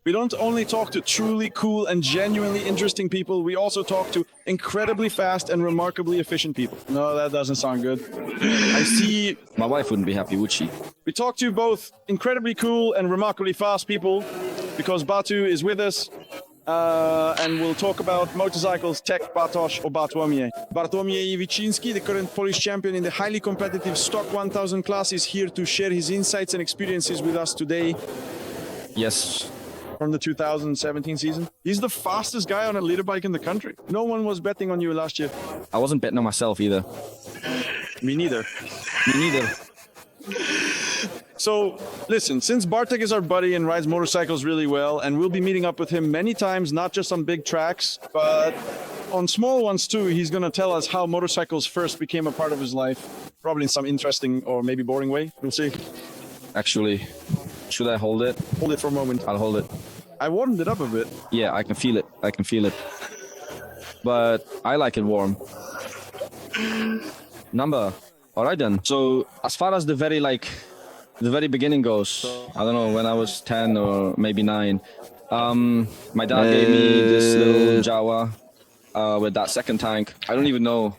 We don't only talk to truly cool and genuinely interesting people, we also talk to incredibly fast and remarkably efficient people. No, that doesn't sound good. I see. My wife wouldn't be happy, would she? We talk to both incredibly cool and remarkably fast people because Batu is with us. And we'll talk about motorcycles, tech, Bartosz or Bartłomiej. Bartłomiej Wiczyński, the current Polish champion in the highly competitive Stock 1000 class, is here to share his insights and experiences with us today. Yes. From the 2017 season. He's the fastest guy on a leader bike in the country. No one was betting on you last year. I wasn't betting on myself either. Me neither. Me neither. So, listen, since Bartek is our buddy and rides motorcycles really well, and we'll be meeting up with him many times, not just on big tracks, but on small ones too, he's going to tell us how motorcycles first became a part of his life, probably in some interesting or maybe boring way. We'll see. Actually, should I hold it? Hold it for a moment. I'll hold it. I warmed it up a bit. Yeah, I can feel it. I can feel it. But I like it warm. Number. All right then. So as far as the very beginning goes, I don't know, when I was 10 or maybe 9, my dad gave me this little Jawa with that second tank. I don't even know.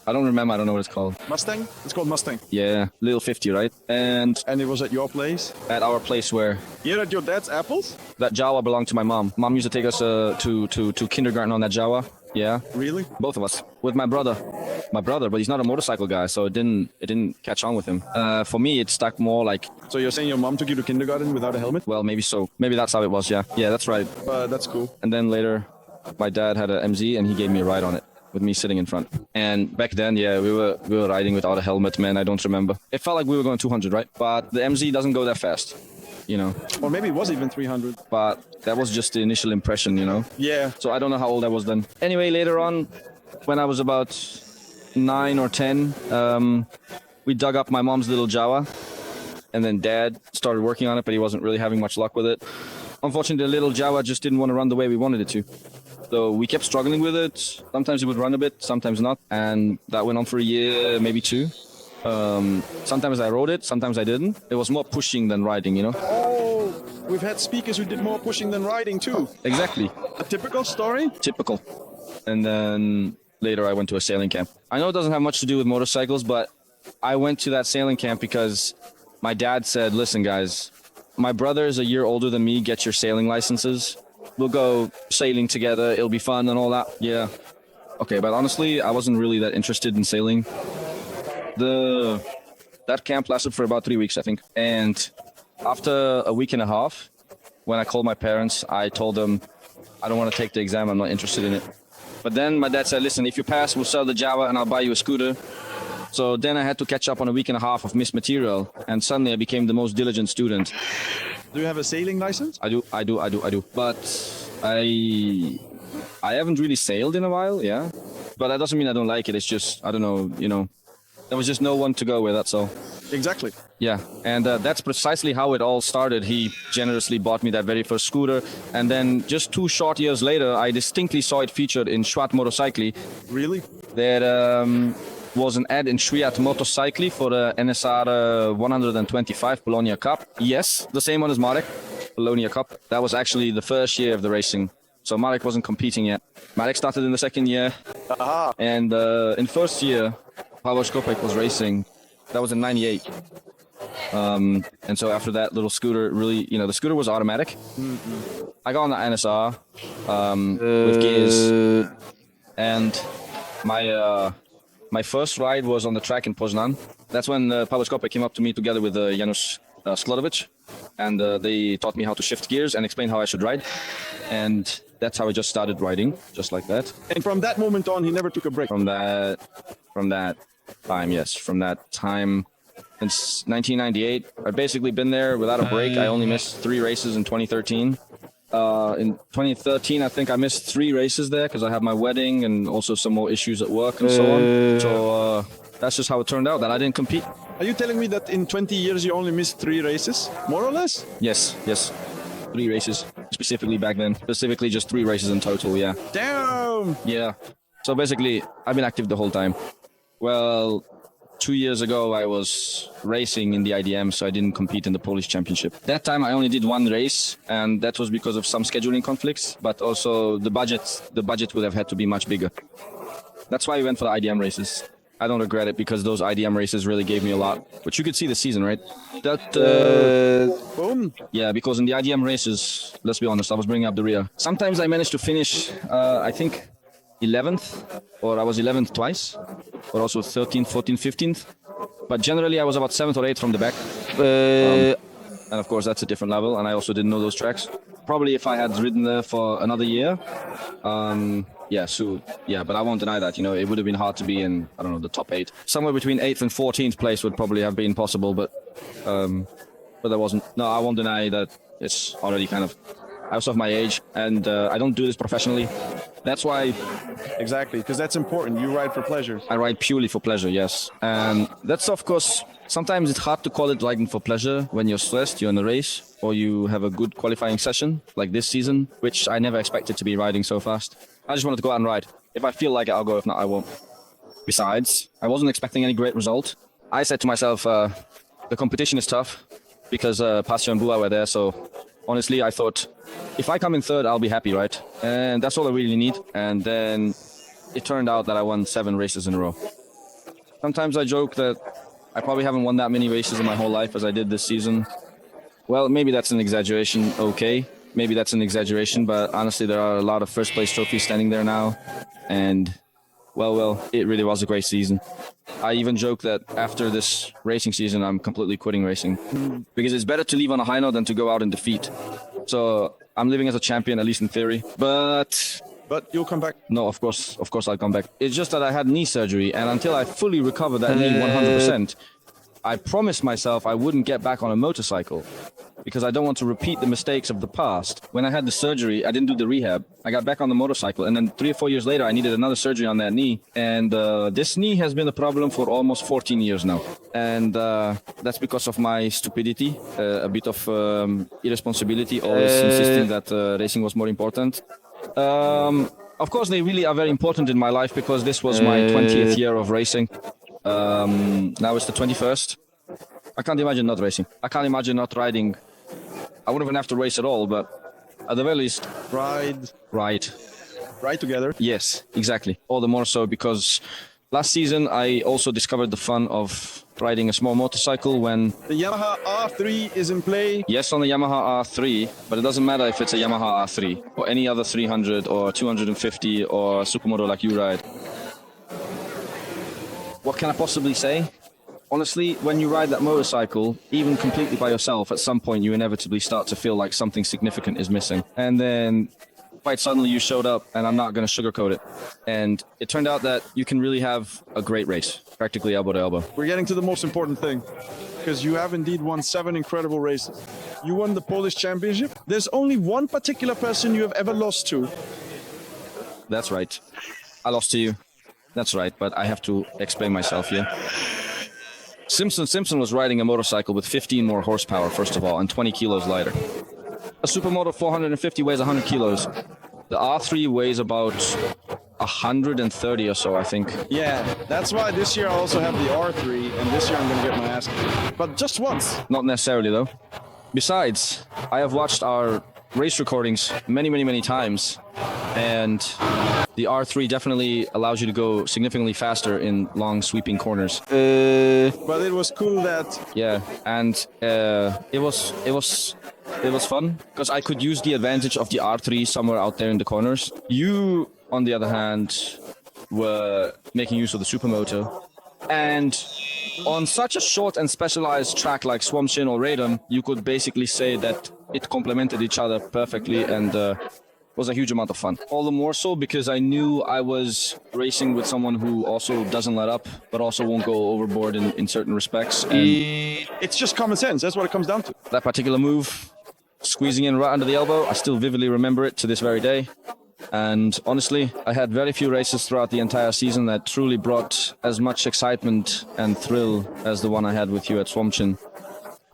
I don't remember. I don't know what it's called. Mustang? It's called Mustang. Yeah, little 50, right? And it was at your place? At our place where? Here at your dad's apples? That Jawa belonged to my mom. Mom used to take us to kindergarten on that Jawa. Yeah. Really? Both of us. With my brother. My brother, but he's not a motorcycle guy, so it didn't catch on with him. For me, it stuck more like... So you're saying your mom took you to kindergarten without a helmet? Well, maybe so. Maybe that's how it was, yeah. Yeah, that's right. That's cool. And then later, my dad had a MZ, and he gave me a ride on it, with me sitting in front. And back then, yeah, we were riding without a helmet, man. I don't remember. It felt like we were going 200, right? But the MZ doesn't go that fast, you know. Or maybe it was even 300. But that was just the initial impression, you know. Yeah. So I don't know how old I was then. Anyway, later on, when I was about 9 or 10, we dug up my mom's little Jawa, and then Dad started working on it, but he wasn't really having much luck with it. Unfortunately, the little Jawa just didn't want to run the way we wanted it to. So we kept struggling with it. Sometimes it would run a bit, sometimes not. And that went on for a year, maybe 2. Sometimes I rode it, sometimes I didn't. It was more pushing than riding, you know? Oh, we've had speakers who did more pushing than riding too. Exactly. A typical story? Typical. And then later I went to a sailing camp. I know it doesn't have much to do with motorcycles, but I went to that sailing camp because my dad said, listen guys, my brother is a year older than me, get your sailing licenses. We'll go sailing together, it'll be fun and all that. Yeah. Okay, but honestly, I wasn't really that interested in sailing. That camp lasted for about 3 weeks, I think. And after a week and a half, when I called my parents, I told them, I don't want to take the exam, I'm not interested in it. But then my dad said, listen, if you pass, we'll sell the Jawa and I'll buy you a scooter. So then I had to catch up on a week and a half of missed material, and suddenly I became the most diligent student. Do you have a sailing license? I do. But I haven't really sailed in a while, yeah. But that doesn't mean I don't like it. It's just, I don't know, you know, there was just no one to go with, that's all. Exactly. Yeah, and that's precisely how it all started. He generously bought me that very first scooter, and then just 2 short years later, I distinctly saw it featured in Schwat Motorcycli. Really? There was an ad in Schwat Motorcycli for the NSR 125 Bologna Cup. Yes, the same one as Marek, Bologna Cup. That was actually the first year of the racing. So Marek wasn't competing yet. Marek started in the second year. Aha. And in first year, Bartłomiej Wiczyński was racing. That was in 98. And so after that little scooter, really, you know, the scooter was automatic. Mm-hmm. I got on the NSR with gears. And my first ride was on the track in Poznan. That's when Bartłomiej Wiczyński came up to me together with Janusz Sklodovic. And they taught me how to shift gears and explain how I should ride. And that's how I just started riding, just like that. And from that moment on, he never took a break. From that time, yes. From that time, since 1998, I've basically been there without a break. I only missed 3 races in 2013. In 2013, I think I missed 3 races there because I had my wedding and also some more issues at work and so on. So that's just how it turned out, that I didn't compete. Are you telling me that in 20 years you only missed 3 races, more or less? Yes. 3 races, specifically back then. Specifically just 3 races in total, yeah. Damn! Yeah. So basically, I've been active the whole time. Well, 2 years ago, I was racing in the IDM, so I didn't compete in the Polish Championship. That time, I only did one race, and that was because of some scheduling conflicts. But also, the budget would have had to be much bigger. That's why we went for the IDM races. I don't regret it because those IDM races really gave me a lot. But you could see the season, right? Boom. Yeah, because in the IDM races, let's be honest, I was bringing up the rear. Sometimes I managed to finish, I think, 11th, or I was 11th twice, or also 13th, 14th, 15th. But generally, I was about 7th or 8th from the back. And of course, that's a different level, and I also didn't know those tracks. Probably if I had ridden there for another year, but I won't deny that, it would have been hard to be in, I don't know, the top 8. Somewhere between 8th and 14th place would probably have been possible, but there wasn't. No, I won't deny that it's already kind of, I was of my age, and I don't do this professionally. That's why... Exactly, because that's important. You ride for pleasure. I ride purely for pleasure, yes. And that's, of course, sometimes it's hard to call it riding for pleasure when you're stressed, you're in a race, or you have a good qualifying session, like this season, which I never expected to be riding so fast. I just wanted to go out and ride. If I feel like it, I'll go. If not, I won't. Besides, I wasn't expecting any great result. I said to myself, the competition is tough because Pasio and Bua were there. So honestly, I thought, if I come in third, I'll be happy, right? And that's all I really need. And then it turned out that I won 7 races in a row. Sometimes I joke that I probably haven't won that many races in my whole life as I did this season. Well, maybe that's an exaggeration, okay. Maybe that's an exaggeration, but honestly, there are a lot of first place trophies standing there now. And, well, it really was a great season. I even joke that after this racing season, I'm completely quitting racing. Because it's better to leave on a high note than to go out in defeat. So I'm living as a champion, at least in theory. But you'll come back. No, of course I'll come back. It's just that I had knee surgery, and until I fully recover that knee 100%, I promised myself I wouldn't get back on a motorcycle because I don't want to repeat the mistakes of the past. When I had the surgery, I didn't do the rehab. I got back on the motorcycle, and then 3 or 4 years later, I needed another surgery on that knee. And this knee has been a problem for almost 14 years now. And that's because of my stupidity, a bit of irresponsibility, always insisting that racing was more important. Of course, they really are very important in my life because this was my 20th year of racing. Now it's the 21st. I can't imagine not racing. I can't imagine not riding. I wouldn't even have to race at all, but at the very least... Ride together. Yes, exactly. All the more so because last season I also discovered the fun of riding a small motorcycle when... The Yamaha R3 is in play. Yes, on the Yamaha R3, but it doesn't matter if it's a Yamaha R3 or any other 300 or 250 or supermoto like you ride. What can I possibly say? Honestly, when you ride that motorcycle, even completely by yourself, at some point you inevitably start to feel like something significant is missing. And then quite suddenly you showed up, and I'm not going to sugarcoat it. And it turned out that you can really have a great race, practically elbow to elbow. We're getting to the most important thing, because you have indeed won 7 incredible races. You won the Polish Championship. There's only one particular person you have ever lost to. That's right. I lost to you. That's right, but I have to explain myself here. Simpson was riding a motorcycle with 15 more horsepower, first of all, and 20 kilos lighter. A Supermoto 450 weighs 100 kilos. The R3 weighs about 130 or so, I think. Yeah, that's why this year I also have the R3, and this year I'm going to get my ass kicked. But just once. Not necessarily, though. Besides, I have watched our race recordings many times, and the R3 definitely allows you to go significantly faster in long sweeping corners. But it was cool that... Yeah, and it was fun because I could use the advantage of the R3 somewhere out there in the corners. You, on the other hand, were making use of the Supermoto, and on such a short and specialized track like Swampshin or Radom, you could basically say that it complemented each other perfectly, and was a huge amount of fun. All the more so because I knew I was racing with someone who also doesn't let up, but also won't go overboard in certain respects. And it's just common sense. That's what it comes down to. that particular move, squeezing in right under the elbow, I still vividly remember it to this very day. And honestly, I had very few races throughout the entire season that truly brought as much excitement and thrill as the one I had with you at Swampshin,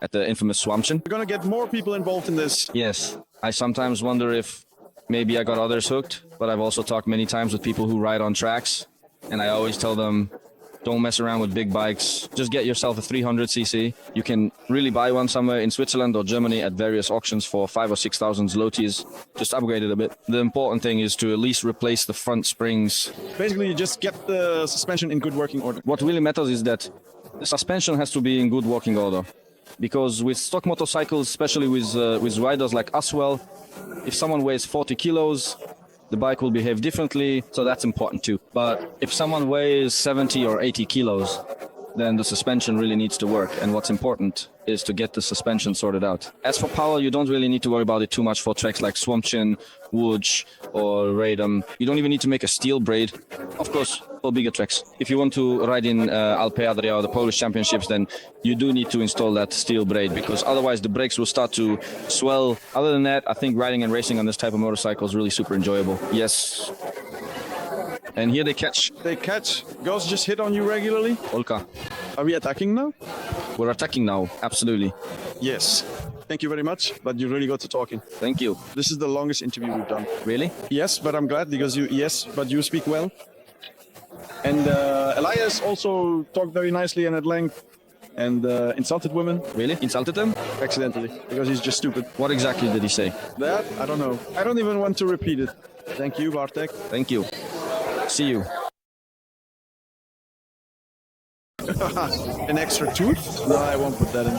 at the infamous Swampshin. We're going to get more people involved in this. Yes, I sometimes wonder if maybe I got others hooked, but I've also talked many times with people who ride on tracks, and I always tell them, Don't mess around with big bikes. Just get yourself a 300cc. You can really buy one somewhere in Switzerland or Germany at various auctions for 5,000 or 6,000 zlotys. Just upgrade it a bit. The important thing is to at least replace the front springs. Basically, you just get the suspension in good working order. What really matters is that the suspension has to be in good working order. Because with stock motorcycles, especially with riders like us, well, if someone weighs 40 kilos, the bike will behave differently, so that's important too. But if someone weighs 70 or 80 kilos, then the suspension really needs to work. And what's important is to get the suspension sorted out. As for power, you don't really need to worry about it too much for tracks like Swampchin, Łódź, or Radom. You don't even need to make a steel braid. Of course, for bigger tracks. If you want to ride in Alpe Adria or the Polish Championships, then you do need to install that steel braid, because otherwise the brakes will start to swell. Other than that, I think riding and racing on this type of motorcycle is really super enjoyable. Yes. And here they catch. They catch. Girls just hit on you regularly. Olka. Are we attacking now? We're attacking now, absolutely. Yes. Thank you very much, but you really got to talking. Thank you. This is the longest interview we've done. Really? Yes, but I'm glad because you speak well. And Elias also talked very nicely and at length and insulted women Really? Insulted them? accidentally because he's just stupid. What exactly did he say? That, I don't know. I don't even want to repeat it. Thank you, Bartek. Thank you. See you. An extra tooth? No, I won't put that in.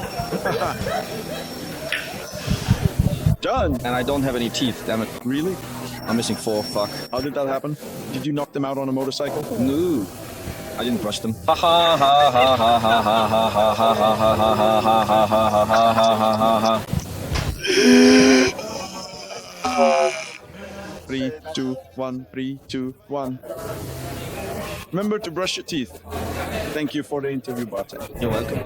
Done. And I don't have any teeth, damn it. Really? I'm missing 4, fuck. How did that happen? Did you knock them out on a motorcycle? No. I didn't brush them. Ha ha ha ha ha ha ha ha ha ha ha ha ha ha ha ha ha. 3, 2, 1, 3, 2, 1. Remember to brush your teeth. Thank you for the interview, Bartek. You're welcome.